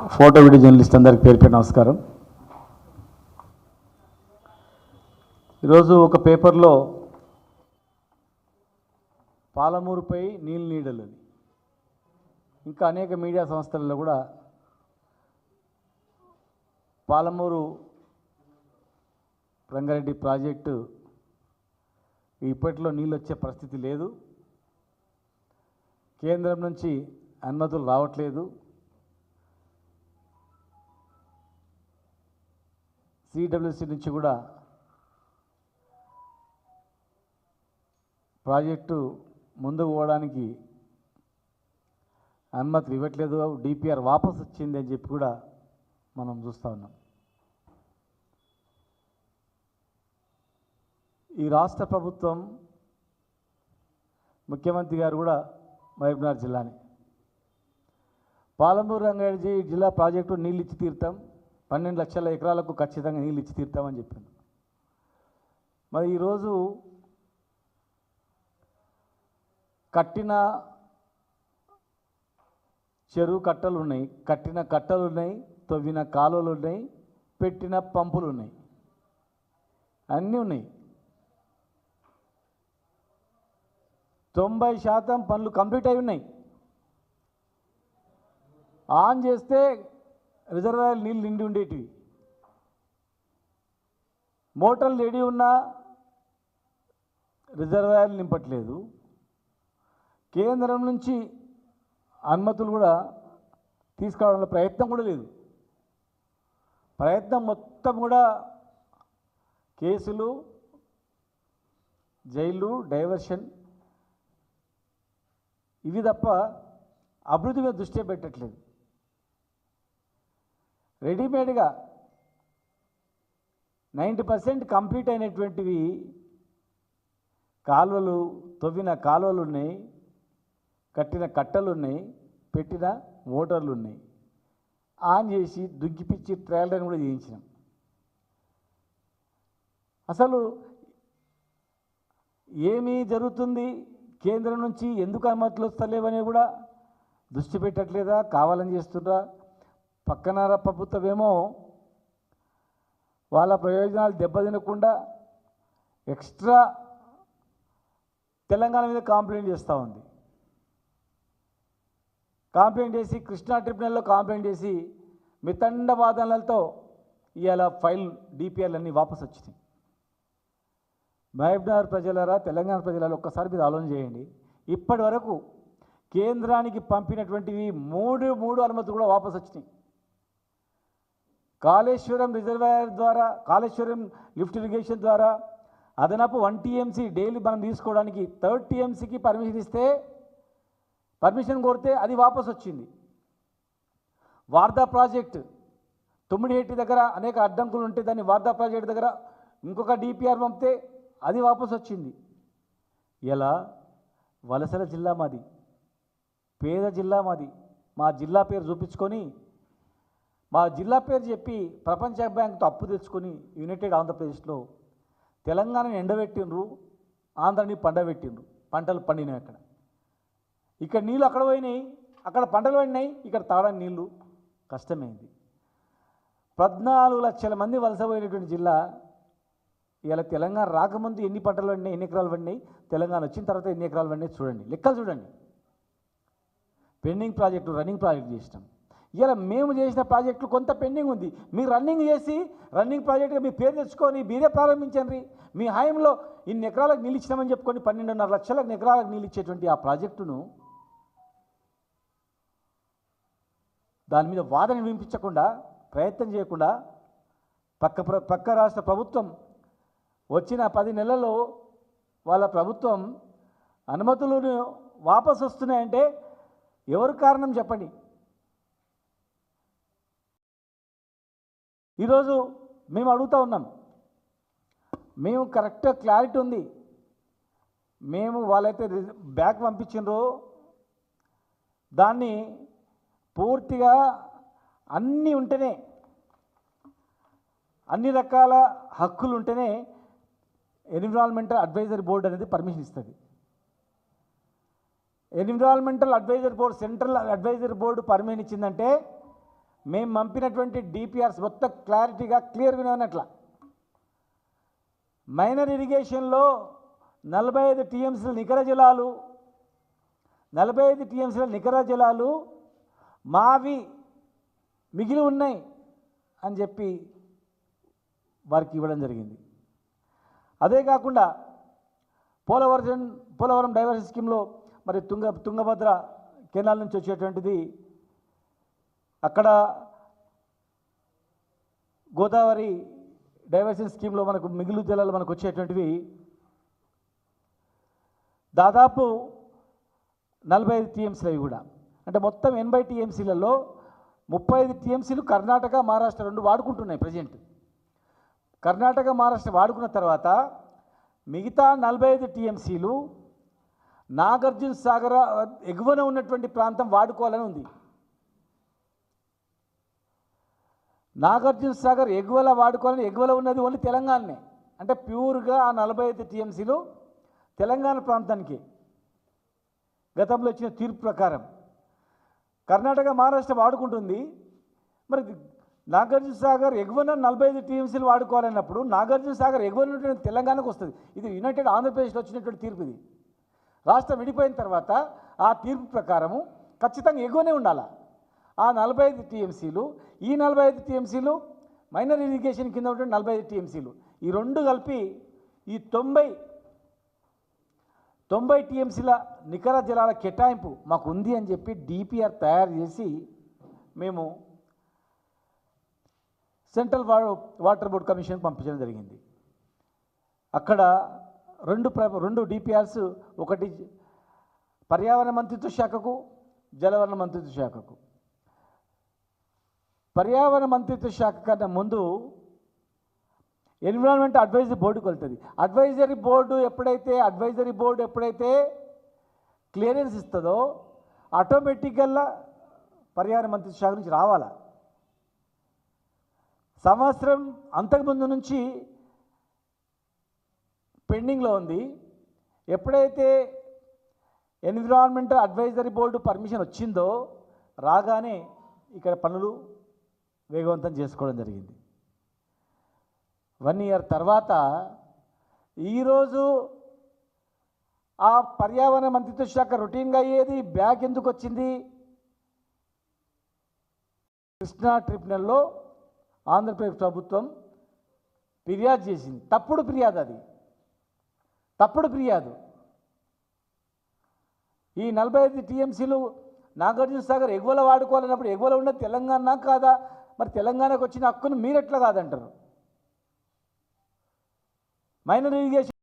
Photo video journalist అందరికి పేరు పేరు నమస్కారం. ఈరోజు ఒక పేపర్లో పాలమూరుపై నీడలు ఇంకా అనేక మీడియా సంస్థలలో కూడా పాలమూరు రంగారెడ్డి ప్రాజెక్టు ఇప్పట్లో నీళ్ళు వచ్చే పరిస్థితి లేదు, కేంద్రం నుంచి అనుమతులు రావట్లేదు, సిడబ్ల్యూసి నుంచి కూడా ప్రాజెక్టు ముందుకు పోవడానికి అనుమతులు ఇవ్వట్లేదు, డిపిఆర్ వాపసు వచ్చింది అని చెప్పి కూడా మనం చూస్తూ ఉన్నాం. ఈ రాష్ట్ర ప్రభుత్వం ముఖ్యమంత్రి గారు కూడా మహబూబ్నగర్ జిల్లాని పాలమూరు రంగారెడ్డి జిల్లా ప్రాజెక్టు నీళ్ళు ఇచ్చి తీరుతాం, 12 లక్షల ఎకరాలకు ఖచ్చితంగా నీళ్ళు ఇచ్చి తీరుతామని చెప్పింది. మరి ఈరోజు కట్టిన చెరువు కట్టలు ఉన్నాయి, కట్టిన కట్టలు ఉన్నాయి, తవ్విన కాలువలు ఉన్నాయి, పెట్టిన పంపులు ఉన్నాయి, అన్నీ ఉన్నాయి. 90% పనులు కంప్లీట్ అయి ఉన్నాయి. ఆన్ చేస్తే రిజర్వాయర్ నీళ్ళు నిండి ఉండేటివి, మోటార్లు రెడీ ఉన్నా రిజర్వాయర్లు నింపట్లేదు. కేంద్రం నుంచి అనుమతులు కూడా తీసుకురావడంలో ప్రయత్నం కూడా లేదు. ప్రయత్నం మొత్తం కూడా కేసులు, జైలు, డైవర్షన్ ఇవి తప్ప అభివృద్ధి మీద దృష్టి పెట్టట్లేదు. రెడీమేడ్గా 90% కంప్లీట్ అయినటువంటివి కాలువలు, తవ్విన కాలువలు ఉన్నాయి, కట్టిన కట్టలు ఉన్నాయి, పెట్టిన మోటార్లు ఉన్నాయి. ఆన్ చేసి దుగ్గిపిచ్చి ట్రయల్ రన్ కూడా చేయించినాం. అసలు ఏమీ జరుగుతుంది, కేంద్రం నుంచి ఎందుకు అనుమతులు వస్తలేవని కూడా దృష్టి పెట్టట్లేదా, కావాలని చేస్తుందా? పక్కన ప్రభుత్వం ఏమో వాళ్ళ ప్రయోజనాలు దెబ్బతినకుండా ఎక్స్ట్రా తెలంగాణ మీద కంప్లైంట్ చేస్తూ ఉంది. కంప్లైంట్ చేసి కృష్ణా ట్రిబ్యునల్లో కంప్లైంట్ చేసి మితండ వాదనలతో ఇవాళ ఫైల్ డిపిఆర్లన్నీ వాపసు వచ్చినాయి. మహబూబ్నగర్ ప్రజలారా, తెలంగాణ ప్రజలారా, ఒక్కసారి మీరు ఆలోచన చేయండి. ఇప్పటి వరకు కేంద్రానికి పంపినటువంటివి మూడు అనుమతులు కూడా వాపసు వచ్చినాయి. కాళేశ్వరం రిజర్వాయర్ ద్వారా, కాళేశ్వరం లిఫ్ట్ ఇరిగేషన్ ద్వారా అదనపు 1 TMC డైలీ మనం తీసుకోవడానికి 3rd TMCకి పర్మిషన్ ఇస్తే, పర్మిషన్ కోరితే అది వాపసు వచ్చింది. వార్దా ప్రాజెక్టు తుమ్మిడిహెట్టి దగ్గర అనేక అడ్డంకులు ఉంటే దాన్ని వార్దా ప్రాజెక్టు దగ్గర ఇంకొక డిపిఆర్ పంపితే అది వాపసు వచ్చింది. ఇలా వలసల జిల్లా మాది, పేద జిల్లా మాది, మా జిల్లా పేరు చూపించుకొని, మా జిల్లా పేరు చెప్పి ప్రపంచ బ్యాంకుతో అప్పు తెచ్చుకొని యునైటెడ్ ఆంధ్రప్రదేశ్లో తెలంగాణని ఎండబెట్టిండ్రు, ఆంధ్రాని పండబెట్టిండ్రు. పంటలు పండినాయి అక్కడ. ఇక్కడ నీళ్ళు అక్కడ పోయినాయి, అక్కడ పంటలు పండినాయి, ఇక్కడ తాగడానికి నీళ్ళు కష్టమైంది. 14 లక్షల మంది వలసపోయినటువంటి జిల్లా. ఇలా తెలంగాణ రాకముందు ఎన్ని పంటలు పండినాయి, ఎన్ని ఎకరాలు పండినాయి, తెలంగాణ వచ్చిన తర్వాత ఎన్ని ఎకరాలు పండినాయి చూడండి, లెక్కలు చూడండి. పెండింగ్ ప్రాజెక్టు, రన్నింగ్ ప్రాజెక్టు చేసినాం. ఇలా మేము చేసిన ప్రాజెక్టులు కొంత పెండింగ్ ఉంది. మీరు రన్నింగ్ చేసి రన్నింగ్ ప్రాజెక్టుగా మీ పేరు తెచ్చుకొని మీరే ప్రారంభించండి. మీ హాయంలో ఇన్ని ఎకరాలకు నీళ్ళు ఇచ్చినామని చెప్పుకొని 12.5 లక్షల ఎకరాలకు నీళ్ళు ఇచ్చేటువంటి ఆ ప్రాజెక్టును దాని మీద వాదన వినిపించకుండా, ప్రయత్నం చేయకుండా పక్క రాష్ట్ర ప్రభుత్వం వచ్చిన 10 నెలల్లో వాళ్ళ ప్రభుత్వం అనుమతులను వాపసు వస్తున్నాయంటే ఎవరు కారణం చెప్పండి? ఈరోజు మేము అడుగుతూ ఉన్నాం, మేము కరెక్ట్గా క్లారిటీ ఉంది. మేము వాళ్ళైతే బ్యాక్ పంపించిండ్రో దాన్ని పూర్తిగా అన్నీ ఉంటేనే, అన్ని రకాల హక్కులు ఉంటేనే ఎన్విరాన్మెంటల్ అడ్వైజరీ బోర్డు అనేది పర్మిషన్ ఇస్తుంది. Environmental advisory board, central advisory board permission ఇచ్చిందంటే మేము పంపినటువంటి డిపిఆర్స్ మొత్తం క్లారిటీగా క్లియర్గా ఉన్నట్ల మైనర్ ఇరిగేషన్లో 45 టీఎంసీల నికర జలాలు 45 టీఎంసీల నికర జలాలు మావి మిగిలి ఉన్నాయి అని చెప్పి వారికి ఇవ్వడం జరిగింది. అదే కాకుండా పోలవరం డైవర్షన్ స్కీమ్లో మరి తుంగభద్ర కెనాల్ నుంచి వచ్చేటువంటిది అక్కడ గోదావరి డైవర్షన్ స్కీమ్లో మనకు మిగులు జలాలు మనకు వచ్చేటువంటివి దాదాపు 45 టీఎంసీలు అవి కూడా. అంటే మొత్తం 80 టీఎంసీలలో 35 టీఎంసీలు కర్ణాటక మహారాష్ట్ర రెండు వాడుకుంటున్నాయి ప్రజెంట్. కర్ణాటక మహారాష్ట్ర వాడుకున్న తర్వాత మిగతా 45 టీఎంసీలు నాగార్జున సాగర్ ఎగువన ఉన్నటువంటి ప్రాంతం వాడుకోవాలని ఉంది. నాగార్జున సాగర్ ఎగువల వాడుకోవాలని ఎగువల ఉన్నది ఓన్లీ తెలంగాణనే. అంటే ప్యూర్గా ఆ 45 టీఎంసీలు తెలంగాణ ప్రాంతానికి గతంలో ఇచ్చిన తీర్పు ప్రకారం కర్ణాటక మహారాష్ట్ర వాడుకుంటుంది. మరి నాగార్జున సాగర్ ఎగువన 45 టీఎంసీలు వాడుకోవాలన్నప్పుడు నాగార్జున సాగర్ ఎగువన తెలంగాణకు వస్తుంది. ఇది యునైటెడ్ ఆంధ్రప్రదేశ్లో వచ్చినటువంటి తీర్పు. ఇది రాష్ట్రం విడిపోయిన తర్వాత ఆ తీర్పు ప్రకారము ఖచ్చితంగా ఎగువనే ఉండాలి. ఆ 45 టీఎంసీలు ఈ 45 టీఎంసీలు మైనర్ ఇరిగేషన్ కింద ఉంటే 45 టీఎంసీలు ఈ రెండు కలిపి ఈ 90 టీఎంసీల నికర జలాల కేటాయింపు మాకు ఉంది అని చెప్పి డిపిఆర్ తయారు చేసి మేము సెంట్రల్ వాటర్ బోర్డ్ కమిషన్ పంపించడం జరిగింది. అక్కడ రెండు డిపిఆర్స్, ఒకటి పర్యావరణ మంత్రిత్వ శాఖకు, జలవనరుల మంత్రిత్వ శాఖకు. పర్యావరణ మంత్రిత్వ శాఖ కన్నా ముందు ఎన్విరాన్మెంట్ అడ్వైజరీ బోర్డుకు వెళ్తుంది. అడ్వైజరీ బోర్డు ఎప్పుడైతే క్లియరెన్స్ ఇస్తుందో ఆటోమేటిక్గా పర్యావరణ మంత్రిత్వ శాఖ నుంచి రావాలా. సంవత్సరం అంతకుముందు నుంచి పెండింగ్లో ఉంది. ఎప్పుడైతే ఎన్విరాన్మెంటల్ అడ్వైజరీ బోర్డు పర్మిషన్ వచ్చిందో రాగానే ఇక్కడ పనులు వేగవంతం చేసుకోవడం జరిగింది. 1 ఇయర్ తర్వాత ఈరోజు ఆ పర్యావరణ మంత్రిత్వ శాఖ రొటీన్గా అయ్యేది బ్యాక్ ఎందుకు వచ్చింది? కృష్ణా ట్రిబ్యునల్లో ఆంధ్రప్రదేశ్ ప్రభుత్వం ఫిర్యాదు చేసింది. తప్పుడు ఫిర్యాదు. ఈ 45 టీఎంసీలు నాగార్జున సాగర్ ఎగువల వాడుకోవాలన్నప్పుడు ఎగువల ఉన్న తెలంగాణ కాదా? మరి తెలంగాణకు వచ్చిన హక్కును మీరు ఎట్లా కాదంటారు? Minor irrigation